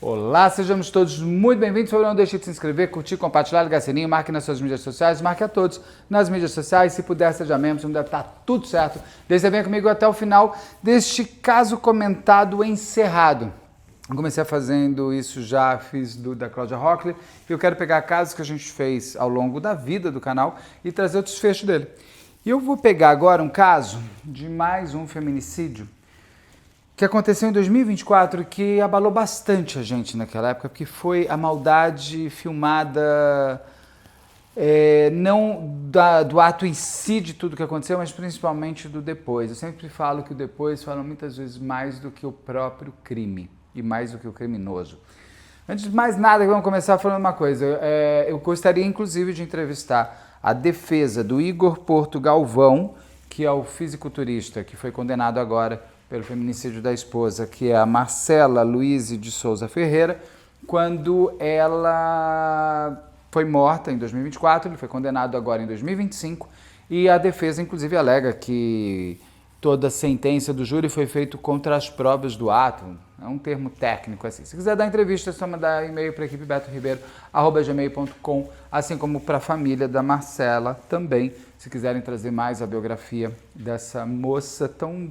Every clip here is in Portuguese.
Olá, sejamos todos muito bem-vindos. Por favor, não deixe de se inscrever, curtir, compartilhar, ligar o sininho, marque nas suas mídias sociais, marque a todos nas mídias sociais. Se puder, seja membro, se não der, tá tudo certo. Desde venha comigo até o final deste caso comentado encerrado. Eu comecei fazendo isso, já fiz da Cláudia Rockler, e eu quero pegar casos que a gente fez ao longo da vida do canal e trazer o desfecho dele. E eu vou pegar agora um caso de mais um feminicídio que aconteceu em 2024 e que abalou bastante a gente naquela época, porque foi a maldade filmada, não do ato em si de tudo que aconteceu, mas principalmente do depois. Eu sempre falo que o depois fala muitas vezes mais do que o próprio crime e mais do que o criminoso. Antes de mais nada, vamos começar falando uma coisa. Eu gostaria, inclusive, de entrevistar a defesa do Igor Porto Galvão, que é o fisiculturista que foi condenado agora pelo feminicídio da esposa, que é a Marcela Luíse de Souza Ferreira, quando ela foi morta em 2024, ele foi condenado agora em 2025, e a defesa, inclusive, alega que toda a sentença do júri foi feita contra as provas do ato. É um termo técnico assim. Se quiser dar entrevista, é só mandar e-mail para a equipe betoribeiro@gmail.com, assim como para a família da Marcela também, se quiserem trazer mais a biografia dessa moça tão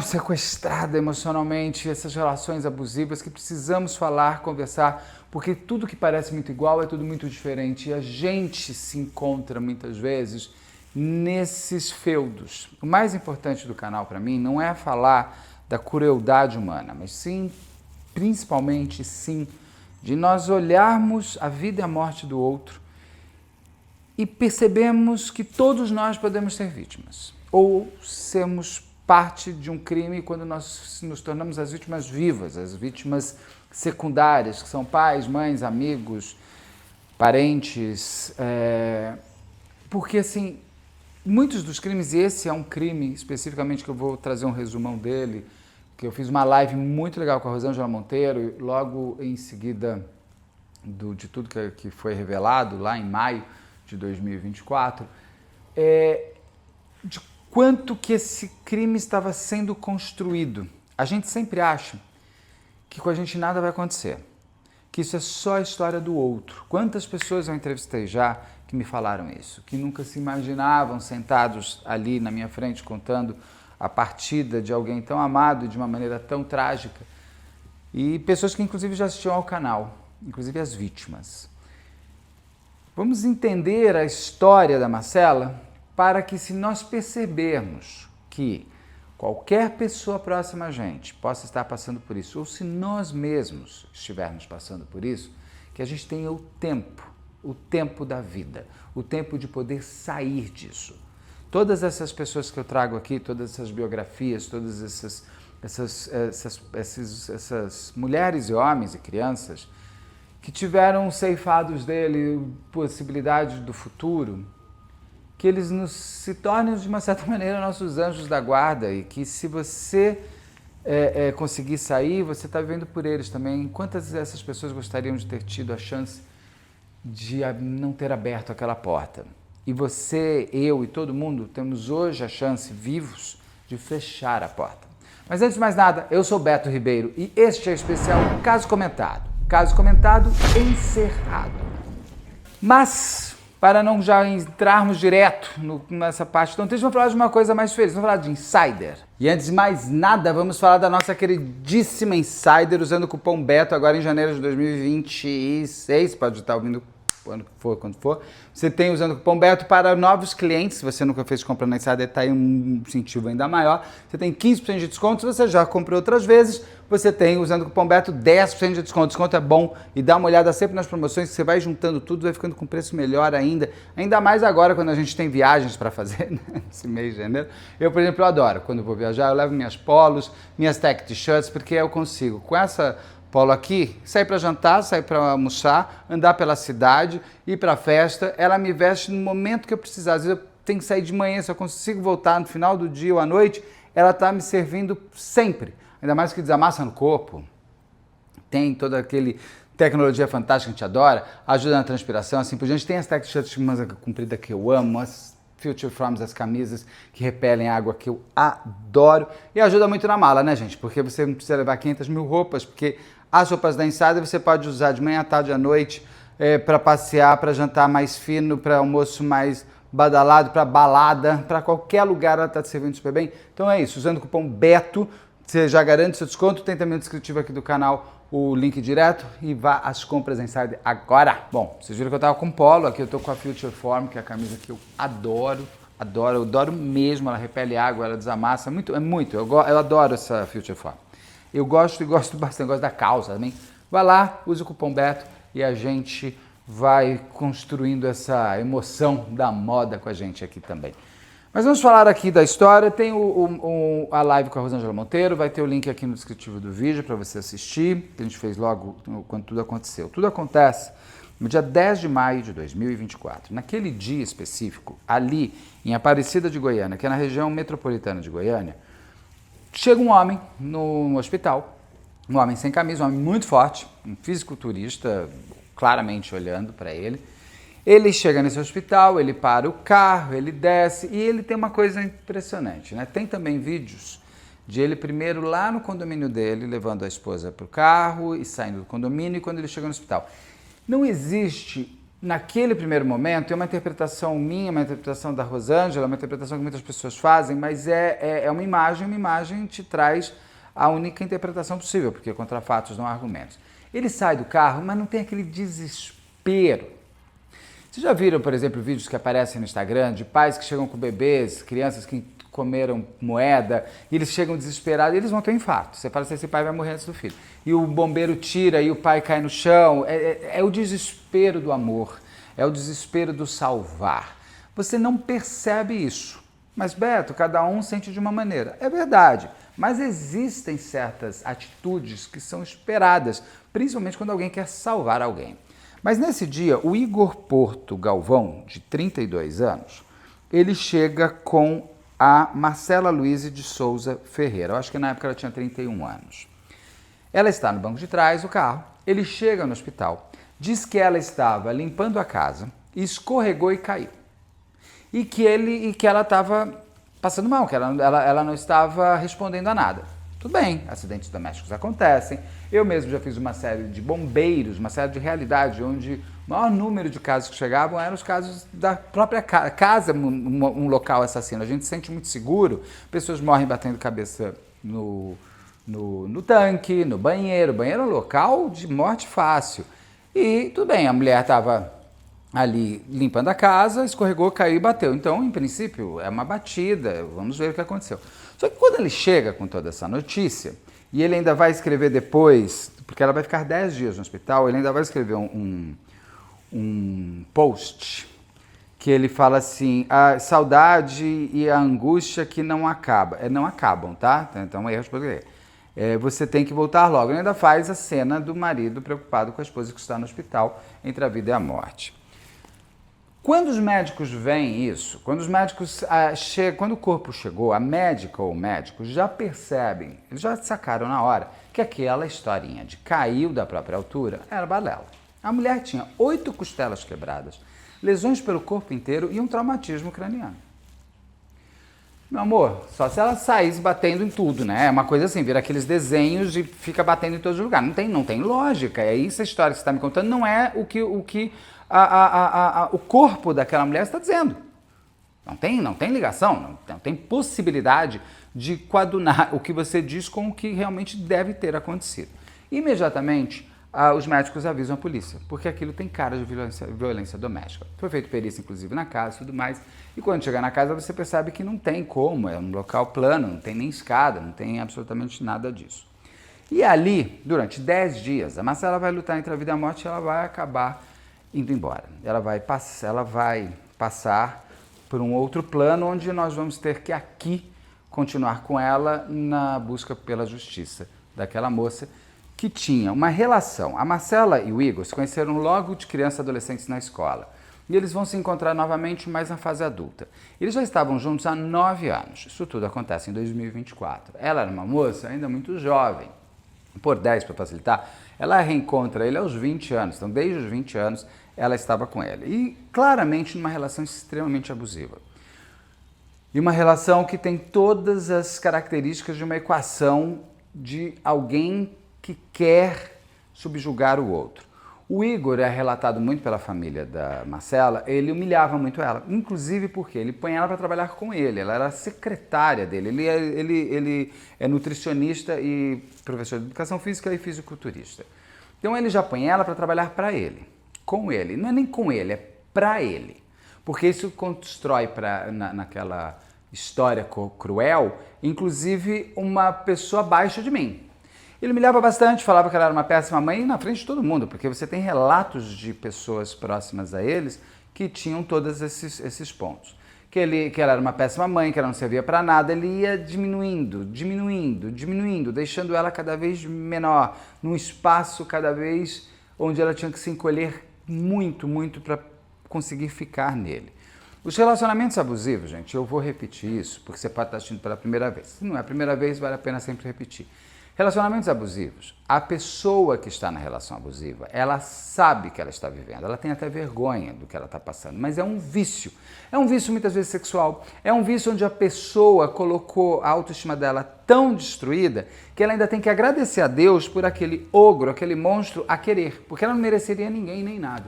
sequestrada emocionalmente, essas relações abusivas que precisamos falar, conversar, porque tudo que parece muito igual é tudo muito diferente, e a gente se encontra muitas vezes nesses feudos. O mais importante do canal para mim não é falar da crueldade humana, mas sim, principalmente sim, de nós olharmos a vida e a morte do outro e percebemos que todos nós podemos ser vítimas, ou sermos parte de um crime quando nós nos tornamos as vítimas vivas, as vítimas secundárias, que são pais, mães, amigos, parentes, porque assim, muitos dos crimes, e esse é um crime especificamente que eu vou trazer um resumão dele, que eu fiz uma live muito legal com a Rosângela Monteiro, logo em seguida de tudo que foi revelado, lá em maio de 2024, de quanto que esse crime estava sendo construído. A gente sempre acha que com a gente nada vai acontecer, que isso é só a história do outro. Quantas pessoas eu entrevistei já que me falaram isso, que nunca se imaginavam sentados ali na minha frente contando a partida de alguém tão amado de uma maneira tão trágica, e pessoas que inclusive já assistiam ao canal, inclusive as vítimas. Vamos entender a história da Marcela para que, se nós percebermos que qualquer pessoa próxima a gente possa estar passando por isso, ou se nós mesmos estivermos passando por isso, que a gente tenha o tempo da vida, o tempo de poder sair disso. Todas essas pessoas que eu trago aqui, todas essas biografias, todas essas mulheres e homens e crianças que tiveram ceifados dele possibilidades do futuro, que eles se tornem, de uma certa maneira, nossos anjos da guarda, e que, se você conseguir sair, você está vivendo por eles também. Quantas dessas pessoas gostariam de ter tido a chance de não ter aberto aquela porta? E você, eu e todo mundo temos hoje a chance, vivos, de fechar a porta. Mas antes de mais nada, eu sou Beto Ribeiro e este é o especial Caso Comentado. Caso Comentado encerrado. Mas, para não já entrarmos direto nessa parte, então vamos falar de uma coisa mais feliz, vamos falar de Insider. E antes de mais nada, vamos falar da nossa queridíssima Insider, usando o cupom BETO agora em janeiro de 2026, pode estar ouvindo quando for. Você tem usando o cupom BETO para novos clientes. Se você nunca fez compra na Insider, está aí um incentivo ainda maior. Você tem 15% de desconto. Se você já comprou outras vezes, você tem, usando o cupom BETO, 10% de desconto. O desconto é bom, e dá uma olhada sempre nas promoções, que você vai juntando tudo, vai ficando com preço melhor ainda. Ainda mais agora, quando a gente tem viagens para fazer, né? Esse mês de janeiro. Eu, por exemplo, adoro. Quando eu vou viajar, eu levo minhas polos, minhas tech t-shirts, porque eu consigo, com essa polo aqui, sair para jantar, sair para almoçar, andar pela cidade, ir para festa. Ela me veste no momento que eu precisar. Às vezes eu tenho que sair de manhã, se eu consigo voltar no final do dia ou à noite, ela está me servindo sempre. Ainda mais que desamassa no corpo. Tem toda aquele tecnologia fantástica que a gente adora, ajuda na transpiração, assim por diante. Tem as tech t-shirts de manga comprida que eu amo, as Future Froms, as camisas que repelem água, que eu adoro. E ajuda muito na mala, né, gente? Porque você não precisa levar 500 mil roupas, porque as roupas da Insider você pode usar de manhã, à tarde, à noite, para passear, para jantar mais fino, para almoço mais badalado, para balada, para qualquer lugar ela está te servindo super bem. Então é isso, usando o cupom BETO, você já garante seu desconto. Tem também o descritivo aqui do canal, o link direto, e vá às compras Insider agora. Bom, vocês viram que eu tava com polo, aqui eu tô com a Future Form, que é a camisa que eu adoro, eu adoro mesmo, ela repele água, ela desamassa, eu adoro essa Future Form. Eu gosto e gosto bastante, gosto da calça também. Vai lá, use o cupom BETO e a gente vai construindo essa emoção da moda com a gente aqui também. Mas vamos falar aqui da história. Tem a live com a Rosângela Monteiro, vai ter o link aqui no descritivo do vídeo para você assistir, que a gente fez logo quando tudo aconteceu. Tudo acontece no dia 10 de maio de 2024. Naquele dia específico, ali em Aparecida de Goiânia, que é na região metropolitana de Goiânia, chega um homem no hospital, um homem sem camisa, um homem muito forte, um fisiculturista, claramente olhando para ele. Ele chega nesse hospital, ele para o carro, ele desce e ele tem uma coisa impressionante, né? Tem também vídeos de ele primeiro lá no condomínio dele, levando a esposa para o carro e saindo do condomínio, e quando ele chega no hospital. Não existe, naquele primeiro momento, é uma interpretação minha, uma interpretação da Rosângela, uma interpretação que muitas pessoas fazem, mas é uma imagem te traz a única interpretação possível, porque contra fatos não há argumentos. Ele sai do carro, mas não tem aquele desespero. Vocês já viram, por exemplo, vídeos que aparecem no Instagram de pais que chegam com bebês, crianças que comeram moeda, e eles chegam desesperados e eles vão ter um infarto. Você fala assim, esse pai vai morrer antes do filho. E o bombeiro tira e o pai cai no chão. É o desespero do amor, é o desespero do salvar. Você não percebe isso. Mas, Beto, cada um sente de uma maneira. É verdade, mas existem certas atitudes que são esperadas, principalmente quando alguém quer salvar alguém. Mas nesse dia, o Igor Porto Galvão, de 32 anos, ele chega com a Marcela Luíse de Souza Ferreira. Eu acho que na época ela tinha 31 anos. Ela está no banco de trás do carro, ele chega no hospital, diz que ela estava limpando a casa, escorregou e caiu. E que ela estava passando mal, que ela não estava respondendo a nada. Tudo bem, acidentes domésticos acontecem. Eu mesmo já fiz uma série de bombeiros, uma série de realidade, onde o maior número de casos que chegavam eram os casos da própria casa, um local assassino. A gente se sente muito seguro, pessoas morrem batendo cabeça no tanque, no banheiro. O banheiro é um local de morte fácil. E tudo bem, a mulher estava ali limpando a casa, escorregou, caiu e bateu. Então, em princípio, é uma batida, vamos ver o que aconteceu. Só que quando ele chega com toda essa notícia, e ele ainda vai escrever depois, porque ela vai ficar 10 dias no hospital, ele ainda vai escrever um post que ele fala assim, a saudade e a angústia que não acaba. Não acabam, tá? Então, erros português. Você tem que voltar logo. Ele ainda faz a cena do marido preocupado com a esposa que está no hospital entre a vida e a morte. Quando os médicos veem isso, quando os médicos quando o corpo chegou, a médica ou o médico já percebem, eles já sacaram na hora que aquela historinha de caiu da própria altura era balela. A mulher tinha 8 costelas quebradas, lesões pelo corpo inteiro e um traumatismo craniano. Meu amor, só se ela saísse batendo em tudo, né? É uma coisa assim, vira aqueles desenhos e fica batendo em todos os lugares. Não tem lógica. É isso a história que você está me contando, não é o que o corpo daquela mulher está dizendo. Não tem ligação, não tem possibilidade de coadunar o que você diz com o que realmente deve ter acontecido. Imediatamente, os médicos avisam a polícia, porque aquilo tem cara de violência doméstica. Foi feita perícia, inclusive, na casa e tudo mais. E quando chegar na casa, você percebe que não tem como, é um local plano, não tem nem escada, não tem absolutamente nada disso. E ali, durante 10 dias, a Marcela vai lutar entre a vida e a morte e ela vai acabar indo embora. Ela vai passar por um outro plano, onde nós vamos ter que aqui continuar com ela na busca pela justiça daquela moça que tinha uma relação. A Marcela e o Igor se conheceram logo de criança e adolescentes na escola. E eles vão se encontrar novamente mais na fase adulta. Eles já estavam juntos há 9 anos. Isso tudo acontece em 2024. Ela era uma moça ainda muito jovem. Por 10, para facilitar, ela reencontra ele aos 20 anos. Então, desde os 20 anos, ela estava com ele. E, claramente, numa relação extremamente abusiva. E uma relação que tem todas as características de uma equação de alguém que quer subjugar o outro. O Igor é relatado muito pela família da Marcela, ele humilhava muito ela, inclusive porque ele põe ela para trabalhar com ele, ela era a secretária dele, ele é nutricionista e professor de educação física e fisiculturista. Então ele já põe ela para trabalhar para ele, com ele, não é nem com ele, é para ele, porque isso constrói naquela história cruel, inclusive uma pessoa abaixo de mim. Ele humilhava bastante, falava que ela era uma péssima mãe na frente de todo mundo, porque você tem relatos de pessoas próximas a eles que tinham todos esses pontos. Que ela era uma péssima mãe, que ela não servia para nada, ele ia diminuindo, deixando ela cada vez menor, num espaço cada vez onde ela tinha que se encolher muito para conseguir ficar nele. Os relacionamentos abusivos, gente, eu vou repetir isso, porque você pode estar assistindo pela primeira vez. Se não é a primeira vez, vale a pena sempre repetir. Relacionamentos abusivos, a pessoa que está na relação abusiva, ela sabe que ela está vivendo, ela tem até vergonha do que ela está passando, mas é um vício. É um vício muitas vezes sexual, é um vício onde a pessoa colocou a autoestima dela tão destruída que ela ainda tem que agradecer a Deus por aquele ogro, aquele monstro a querer, porque ela não mereceria ninguém nem nada.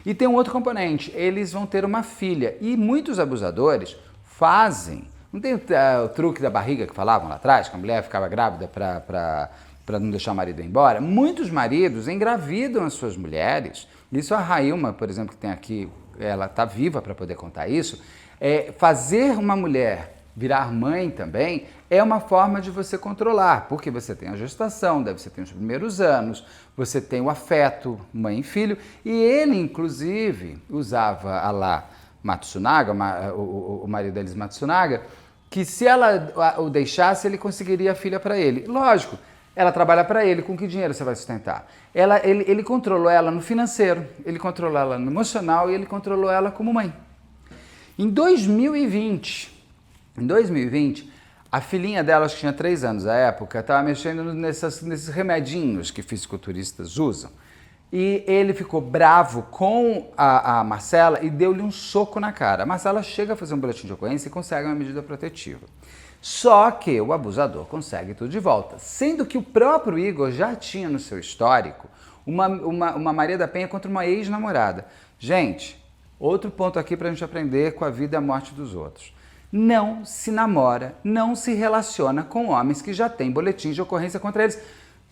E tem um outro componente, eles vão ter uma filha e muitos abusadores fazem. Não tem o truque da barriga que falavam lá atrás, que a mulher ficava grávida para não deixar o marido ir embora? Muitos maridos engravidam as suas mulheres. Isso a Railma, por exemplo, que tem aqui, ela está viva para poder contar isso. Fazer uma mulher virar mãe também é uma forma de você controlar, porque você tem a gestação, você tem os primeiros anos, você tem o afeto, mãe e filho, e ele, inclusive, usava a lá Matsunaga, o marido deles, Matsunaga, que se ela o deixasse, ele conseguiria a filha para ele. Lógico, ela trabalha para ele, com que dinheiro você vai sustentar? Ele controlou ela no financeiro, ele controlou ela no emocional e ele controlou ela como mãe. Em 2020, a filhinha dela, acho que tinha 3 anos à época, estava mexendo nesses remedinhos que fisiculturistas usam. E ele ficou bravo com a Marcela e deu-lhe um soco na cara. A Marcela chega a fazer um boletim de ocorrência e consegue uma medida protetiva. Só que o abusador consegue tudo de volta, sendo que o próprio Igor já tinha no seu histórico uma Maria da Penha contra uma ex-namorada. Gente, outro ponto aqui para a gente aprender com a vida e a morte dos outros. Não se namora, não se relaciona com homens que já têm boletins de ocorrência contra eles.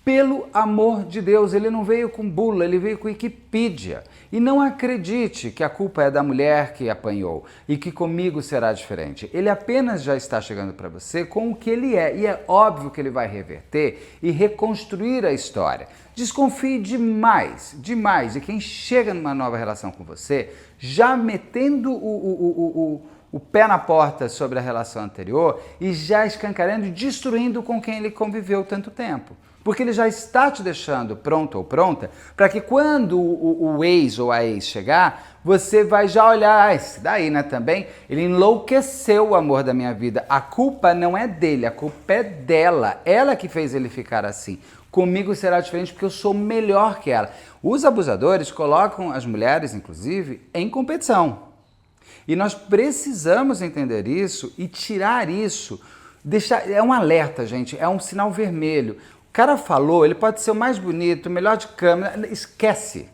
Pelo amor de Deus, ele não veio com bula, ele veio com Wikipedia. E não acredite que a culpa é da mulher que apanhou e que comigo será diferente. Ele apenas já está chegando para você com o que ele é. E é óbvio que ele vai reverter e reconstruir a história. Desconfie demais de quem chega numa nova relação com você, já metendo o pé na porta sobre a relação anterior e já escancarando e destruindo com quem ele conviveu tanto tempo. Porque ele já está te deixando pronto ou pronta para que quando o ex ou a ex chegar, você vai já olhar, esse daí, né, também, ele enlouqueceu o amor da minha vida. A culpa não é dele, a culpa é dela. Ela que fez ele ficar assim. Comigo será diferente porque eu sou melhor que ela. Os abusadores colocam as mulheres, inclusive, em competição. E nós precisamos entender isso e tirar isso. É um alerta, gente, é um sinal vermelho. O cara falou, ele pode ser o mais bonito, o melhor de câmera, esquece.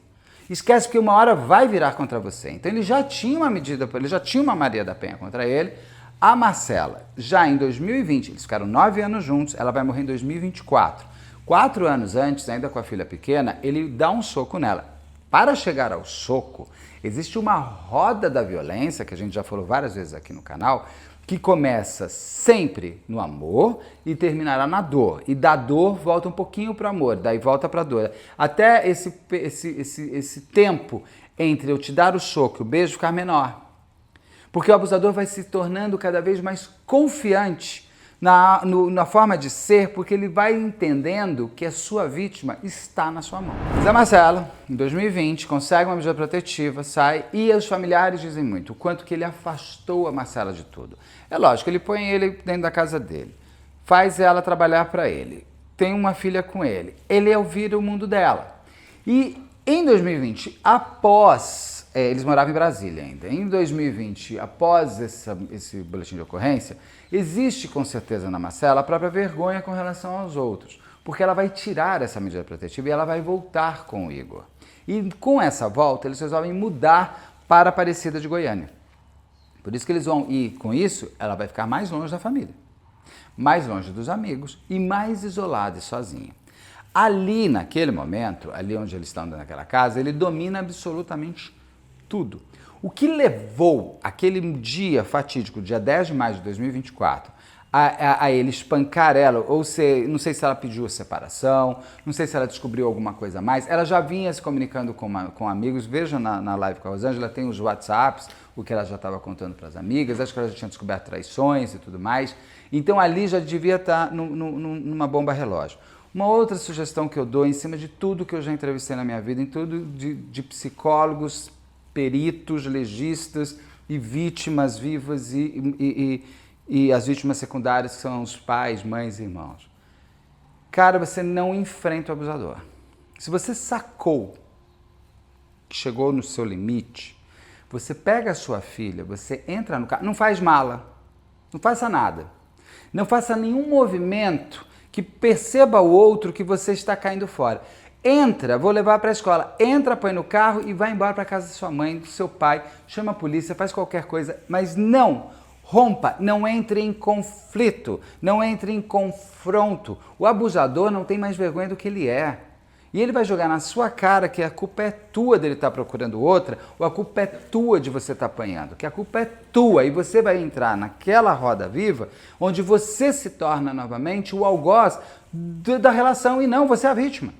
Esquece porque uma hora vai virar contra você. Então ele já tinha uma medida, ele já tinha uma Maria da Penha contra ele. A Marcela, já em 2020, eles ficaram 9 anos juntos, ela vai morrer em 2024. 4 anos antes, ainda com a filha pequena, ele dá um soco nela. Para chegar ao soco, existe uma roda da violência, que a gente já falou várias vezes aqui no canal, que começa sempre no amor e terminará na dor. E da dor volta um pouquinho para o amor, daí volta para a dor. Até esse tempo entre eu te dar o soco e o beijo ficar menor. Porque o abusador vai se tornando cada vez mais confiante na forma de ser, porque ele vai entendendo que a sua vítima está na sua mão. Zé Marcelo, em 2020, consegue uma medida protetiva, sai, e os familiares dizem muito, o quanto que ele afastou a Marcela de tudo. É lógico, ele põe ele dentro da casa dele, faz ela trabalhar para ele, tem uma filha com ele, ele vira o mundo dela. E em 2020, após eles moravam em Brasília ainda. Em 2020, após esse boletim de ocorrência, existe com certeza na Marcela a própria vergonha com relação aos outros, porque ela vai tirar essa medida protetiva e ela vai voltar com o Igor. E com essa volta, eles resolvem mudar para Aparecida de Goiânia. Por isso que eles vão, e com isso, ela vai ficar mais longe da família, mais longe dos amigos e mais isolada e sozinha. Ali, naquele momento, ali onde eles estão naquela casa, ele domina absolutamente tudo. O que levou aquele dia fatídico, dia 10 de maio de 2024, a ele espancar ela, ou não sei se ela pediu a separação, não sei se ela descobriu alguma coisa a mais, ela já vinha se comunicando com amigos, veja na live com a Rosângela, tem os WhatsApps, o que ela já estava contando para as amigas, acho que ela já tinha descoberto traições e tudo mais, então ali já devia estar numa bomba relógio. Uma outra sugestão que eu dou, em cima de tudo que eu já entrevistei na minha vida, em tudo de psicólogos, peritos, legistas e vítimas vivas e as vítimas secundárias, que são os pais, mães e irmãos. Cara, você não enfrenta o abusador. Se você sacou que chegou no seu limite, você pega a sua filha, você entra no carro, não faz mala, não faça nada. Não faça nenhum movimento que perceba o outro que você está caindo fora. Entra, vou levar para a escola, entra, põe no carro e vai embora para casa da sua mãe, do seu pai, chama a polícia, faz qualquer coisa, mas não rompa, não entre em conflito, não entre em confronto. O abusador não tem mais vergonha do que ele é. E ele vai jogar na sua cara que a culpa é tua dele estar procurando outra, ou a culpa é tua de você estar apanhando, que a culpa é tua, e você vai entrar naquela roda viva onde você se torna novamente o algoz da relação e não você é a vítima.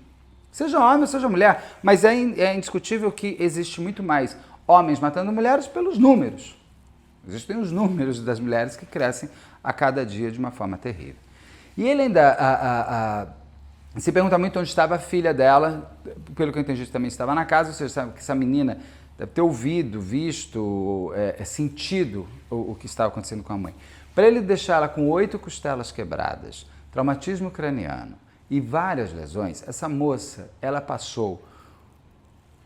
Seja homem ou seja mulher, mas é indiscutível que existe muito mais homens matando mulheres pelos números. Existem os números das mulheres que crescem a cada dia de uma forma terrível. E ele ainda se pergunta muito onde estava a filha dela, pelo que eu entendi também estava na casa, ou seja, sabe que essa menina deve ter ouvido, visto, sentido o que estava acontecendo com a mãe. Para ele deixar ela com 8 costelas quebradas, traumatismo craniano e várias lesões, essa moça, ela passou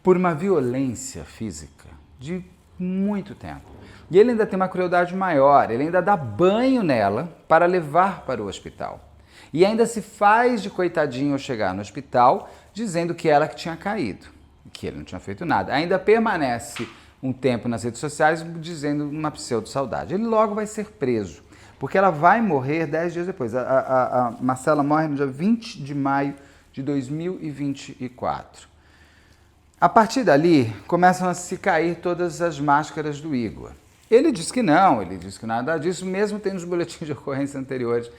por uma violência física de muito tempo. E ele ainda tem uma crueldade maior, ele ainda dá banho nela para levar para o hospital. E ainda se faz de coitadinho ao chegar no hospital, dizendo que ela que tinha caído, que ele não tinha feito nada. Ainda permanece um tempo nas redes sociais dizendo uma pseudo-saudade. Ele logo vai ser preso, porque ela vai morrer 10 dias depois. A Marcela morre no dia 20 de maio de 2024. A partir dali, começam a se cair todas as máscaras do Igor. Ele diz que não, ele diz que nada disso, mesmo tendo os boletins de ocorrência anteriores.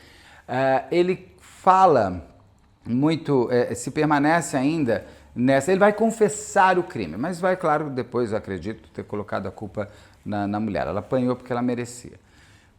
Ele fala muito, se permanece ainda nessa, ele vai confessar o crime, mas vai, claro, depois, eu acredito, ter colocado a culpa na mulher. Ela apanhou porque ela merecia.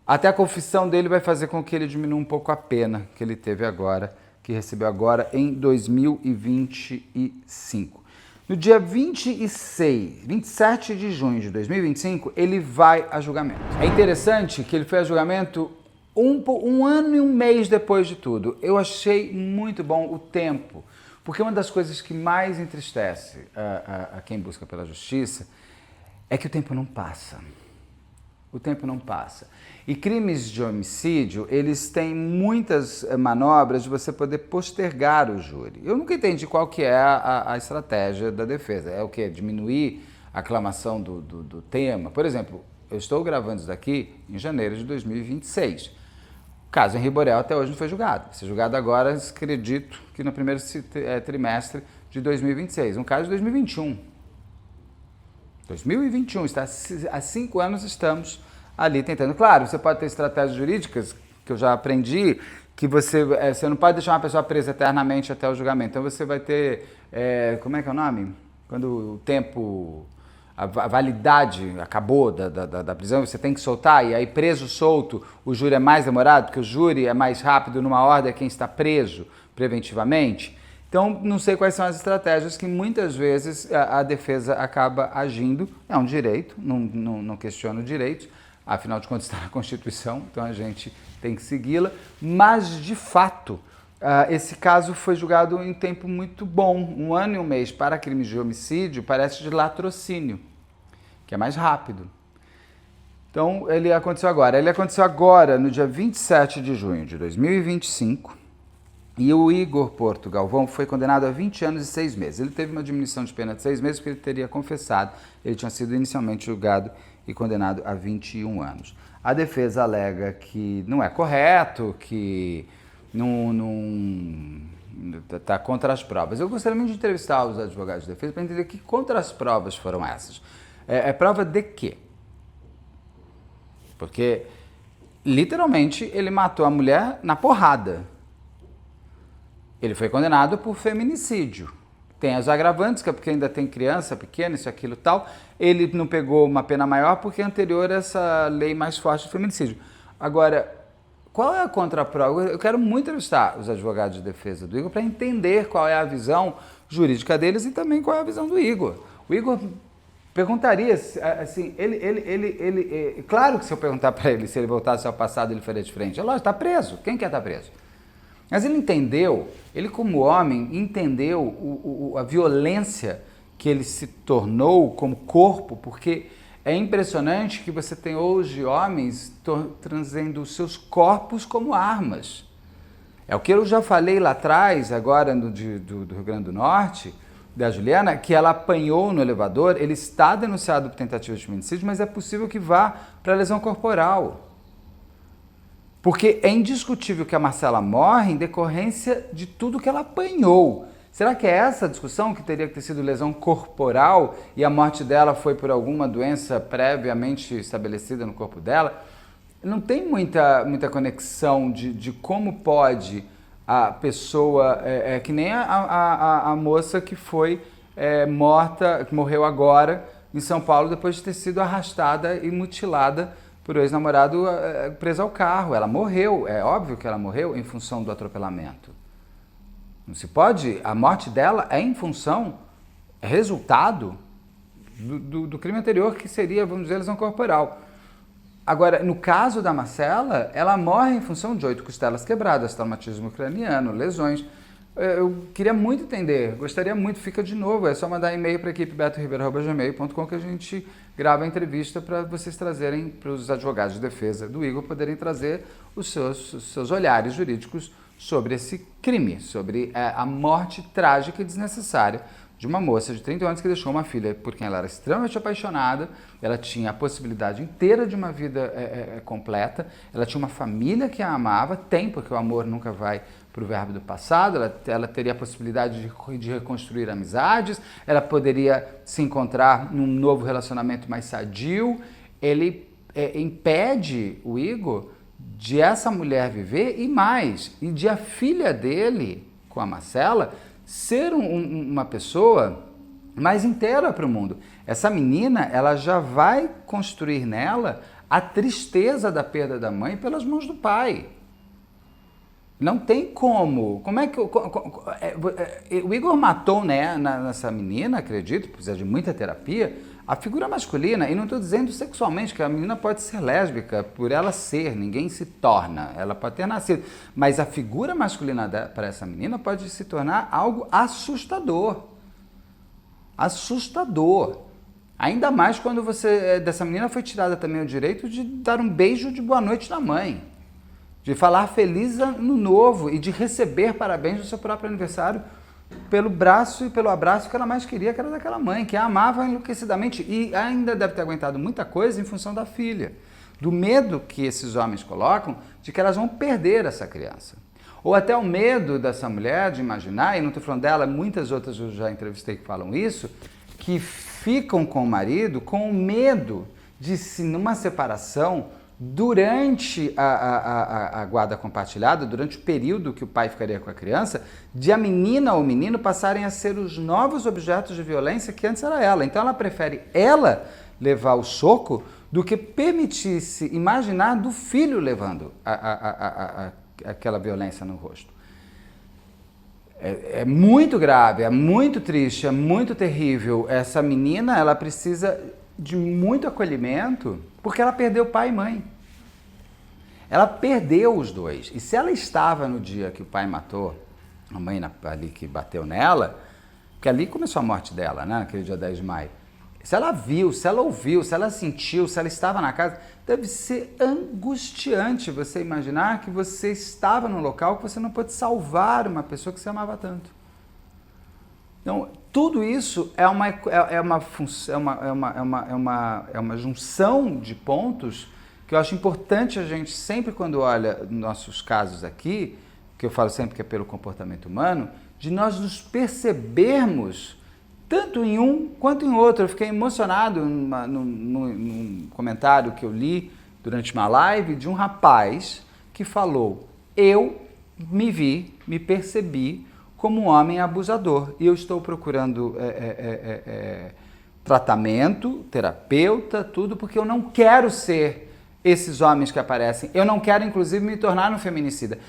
Até a confissão dele vai fazer com que ele diminua um pouco a pena que ele teve agora, que recebeu agora em 2025. No dia 27 de junho de 2025, ele vai a julgamento. É interessante que ele foi a julgamento um ano e um mês depois de tudo. Eu achei muito bom o tempo, porque uma das coisas que mais entristece a quem busca pela justiça é que o tempo não passa. O tempo não passa. E crimes de homicídio, eles têm muitas manobras de você poder postergar o júri. Eu nunca entendi qual que é a estratégia da defesa. É o quê? Diminuir a aclamação do tema? Por exemplo, eu estou gravando isso daqui em janeiro de 2026. O caso Henri Borel até hoje não foi julgado. Vai ser julgado agora, acredito, que no primeiro trimestre de 2026. Um caso de 2021. 2021, há 5 anos estamos ali tentando. Claro, você pode ter estratégias jurídicas, que eu já aprendi, que você não pode deixar uma pessoa presa eternamente até o julgamento. Então você vai ter, como é que é o nome? Quando o tempo, a validade acabou da prisão, você tem que soltar, e aí preso solto, o júri é mais demorado, porque o júri é mais rápido numa ordem a quem está preso preventivamente. Então, não sei quais são as estratégias que muitas vezes a defesa acaba agindo. É um direito, não questiono direitos, afinal de contas está na Constituição, então a gente tem que segui-la. Mas, de fato, esse caso foi julgado em tempo muito bom. 1 ano e 1 mês para crimes de homicídio parece de latrocínio. que é mais rápido. Então, ele aconteceu agora. Ele aconteceu agora, no dia 27 de junho de 2025, e o Igor Porto Galvão foi condenado a 20 anos e 6 meses. Ele teve uma diminuição de pena de 6 meses porque ele teria confessado. Ele tinha sido inicialmente julgado e condenado a 21 anos. A defesa alega que não é correto, que não está contra as provas. Eu gostaria muito de entrevistar os advogados de defesa para entender que contra as provas foram essas. É prova de quê? Porque, literalmente, ele matou a mulher na porrada. Ele foi condenado por feminicídio. Tem as agravantes, que é porque ainda tem criança pequena, isso, aquilo, tal. Ele não pegou uma pena maior porque é anterior a essa lei mais forte de feminicídio. Agora, qual é a contraprova? Eu quero muito entrevistar os advogados de defesa do Igor para entender qual é a visão jurídica deles e também qual é a visão do Igor. O Igor perguntaria, assim, claro que se eu perguntar para ele se ele voltasse ao passado, ele faria diferente. É lógico, está preso. Quem quer estar preso? Mas ele entendeu, ele como homem, entendeu a violência que ele se tornou como corpo, porque é impressionante que você tem hoje homens trazendo os seus corpos como armas. É o que eu já falei lá atrás, agora do Rio Grande do Norte, da Juliana, que ela apanhou no elevador. Ele está denunciado por tentativa de feminicídio, mas é possível que vá para lesão corporal. Porque é indiscutível que a Marcela morre em decorrência de tudo que ela apanhou. Será que é essa a discussão, que teria que ter sido lesão corporal e a morte dela foi por alguma doença previamente estabelecida no corpo dela? Não tem muita conexão de como pode a pessoa, que nem a moça que foi morta, que morreu agora em São Paulo depois de ter sido arrastada e mutilada por um ex-namorado preso ao carro. Ela morreu, é óbvio que ela morreu em função do atropelamento. Não se pode, a morte dela é em função, é resultado do crime anterior, que seria, vamos dizer, lesão corporal. Agora, no caso da Marcela, ela morre em função de 8 costelas quebradas, traumatismo craniano, lesões. Eu queria muito entender, gostaria muito, fica de novo, é só mandar e-mail para a equipe betoribeiro@gmail.com que a gente grava a entrevista para vocês trazerem, para os advogados de defesa do Igor poderem trazer os seus olhares jurídicos sobre esse crime, sobre a morte trágica e desnecessária de uma moça de 30 anos que deixou uma filha por quem ela era extremamente apaixonada. Ela tinha a possibilidade inteira de uma vida completa, ela tinha uma família que a amava, porque o amor nunca vai para o verbo do passado. Ela teria a possibilidade de reconstruir amizades, ela poderia se encontrar num novo relacionamento mais sadio. Ele impede o Igor de essa mulher viver e mais, e de a filha dele, com a Marcela, ser uma pessoa mais inteira para o mundo. Essa menina, ela já vai construir nela a tristeza da perda da mãe pelas mãos do pai. Não tem como. Como é que o Igor matou, né, nessa menina, acredito, precisa de muita terapia, a figura masculina, e não estou dizendo sexualmente, que a menina pode ser lésbica, por ela ser, ninguém se torna, ela pode ter nascido, mas a figura masculina para essa menina pode se tornar algo assustador. Assustador. Ainda mais quando dessa menina foi tirada também o direito de dar um beijo de boa noite na mãe, de falar feliz ano novo e de receber parabéns no seu próprio aniversário pelo braço e pelo abraço que ela mais queria, que era daquela mãe, que a amava enlouquecidamente, e ainda deve ter aguentado muita coisa em função da filha, do medo que esses homens colocam de que elas vão perder essa criança. Ou até o medo dessa mulher de imaginar, e não estou falando dela, muitas outras eu já entrevistei que falam isso, que ficam com o marido com medo de, se numa separação, durante a guarda compartilhada, durante o período que o pai ficaria com a criança, de a menina ou o menino passarem a ser os novos objetos de violência que antes era ela. Então ela prefere ela levar o soco do que permitir-se imaginar do filho levando aquela violência no rosto. É muito grave, é muito triste, é muito terrível. Essa menina, ela precisa de muito acolhimento, porque ela perdeu pai e mãe. Ela perdeu os dois. E se ela estava no dia que o pai matou a mãe ali que bateu nela, porque ali começou a morte dela, né, naquele dia 10 de maio, se ela viu, se ela ouviu, se ela sentiu, se ela estava na casa, deve ser angustiante você imaginar que você estava num local que você não pôde salvar uma pessoa que você amava tanto. Então, tudo isso é uma junção de pontos que eu acho importante a gente, sempre quando olha nossos casos aqui, que eu falo sempre que é pelo comportamento humano, de nós nos percebermos tanto em um quanto em outro. Eu fiquei emocionado num comentário que eu li durante uma live de um rapaz que falou: eu me percebi como um homem abusador e eu estou procurando tratamento, terapeuta, tudo, porque eu não quero ser esses homens que aparecem. Eu não quero, inclusive, me tornar um feminicida.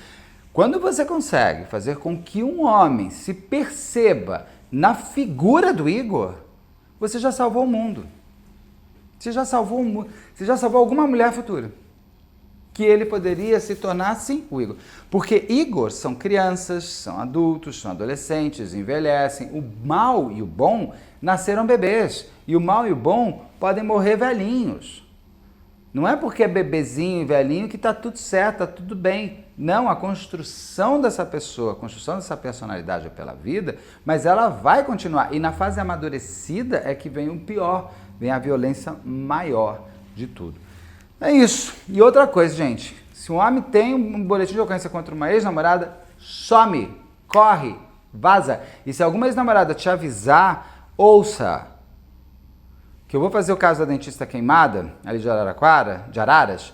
Quando você consegue fazer com que um homem se perceba na figura do Igor, você já salvou o mundo. Você já salvou o mundo. Você já salvou alguma mulher futura. Que ele poderia se tornar, sim, o Igor. Porque Igor são crianças, são adultos, são adolescentes, envelhecem. O mal e o bom nasceram bebês. E o mal e o bom podem morrer velhinhos. Não é porque é bebezinho e velhinho que está tudo certo, está tudo bem. Não, a construção dessa pessoa, a construção dessa personalidade é pela vida, mas ela vai continuar. E na fase amadurecida é que vem o pior, vem a violência maior de tudo. É isso. E outra coisa, gente, se um homem tem um boletim de ocorrência contra uma ex-namorada, some, corre, vaza. E se alguma ex-namorada te avisar, ouça. Que eu vou fazer o caso da dentista queimada, ali de Araraquara, de Araras,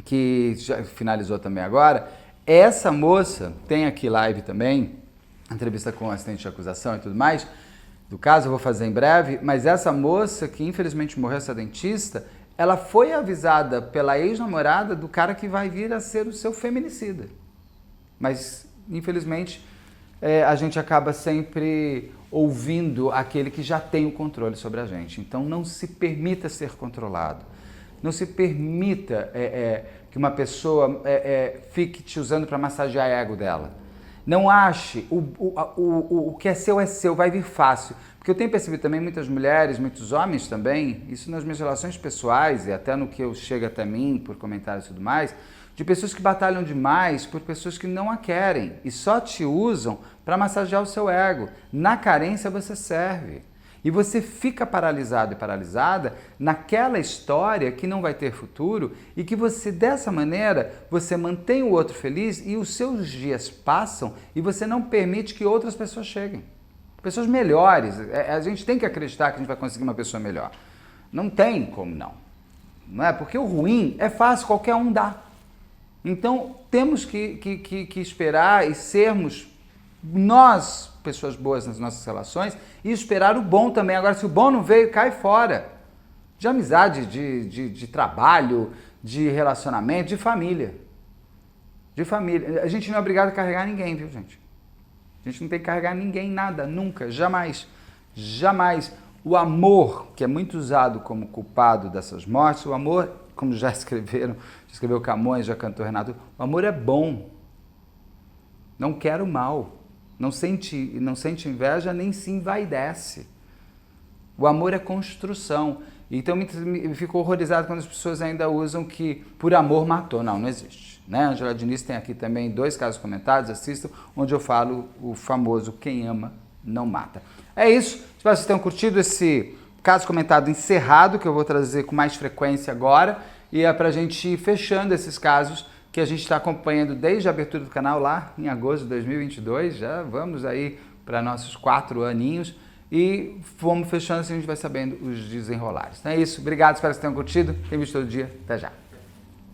que já finalizou também agora. Essa moça, tem aqui live também, entrevista com o assistente de acusação e tudo mais, do caso eu vou fazer em breve, mas essa moça que infelizmente morreu, essa dentista, ela foi avisada pela ex-namorada do cara que vai vir a ser o seu feminicida. Mas, infelizmente, a gente acaba sempre ouvindo aquele que já tem o controle sobre a gente. Então, não se permita ser controlado. Não se permita que uma pessoa fique te usando para massagear o ego dela. Não ache, o que é seu, vai vir fácil. Porque eu tenho percebido também muitas mulheres, muitos homens também, isso nas minhas relações pessoais e até no que chega até mim por comentários e tudo mais, de pessoas que batalham demais por pessoas que não a querem e só te usam para massagear o seu ego. Na carência você serve. E você fica paralisado e paralisada naquela história que não vai ter futuro e que você, dessa maneira, você mantém o outro feliz e os seus dias passam e você não permite que outras pessoas cheguem. Pessoas melhores. A gente tem que acreditar que a gente vai conseguir uma pessoa melhor. Não tem como não. Não é? Porque o ruim é fácil, qualquer um dá. Então, temos que esperar e sermos nós, pessoas boas nas nossas relações, e esperar o bom também. Agora, se o bom não veio, cai fora. De amizade, de trabalho, de relacionamento, de família. De família. A gente não é obrigado a carregar ninguém, viu, gente? A gente não tem que carregar ninguém, nada, nunca, jamais. Jamais. O amor, que é muito usado como culpado dessas mortes, o amor, como já escreveu Camões, já cantou Renato, o amor é bom. Não quer o mal. Não sente inveja, nem se envaidece. O amor é construção. Então, me fico horrorizado quando as pessoas ainda usam que por amor matou. Não, não existe. Né? Angela Diniz tem aqui também 2 casos comentados, assistam, onde eu falo o famoso quem ama não mata. É isso. Espero que vocês tenham curtido esse caso comentado encerrado, que eu vou trazer com mais frequência agora. E é para a gente ir fechando esses casos que a gente está acompanhando desde a abertura do canal lá em agosto de 2022. Já vamos aí para nossos 4 aninhos. E vamos fechando assim a gente vai sabendo os desenrolares. Então é isso. Obrigado, espero que vocês tenham curtido. Tem vídeo todo dia. Até já.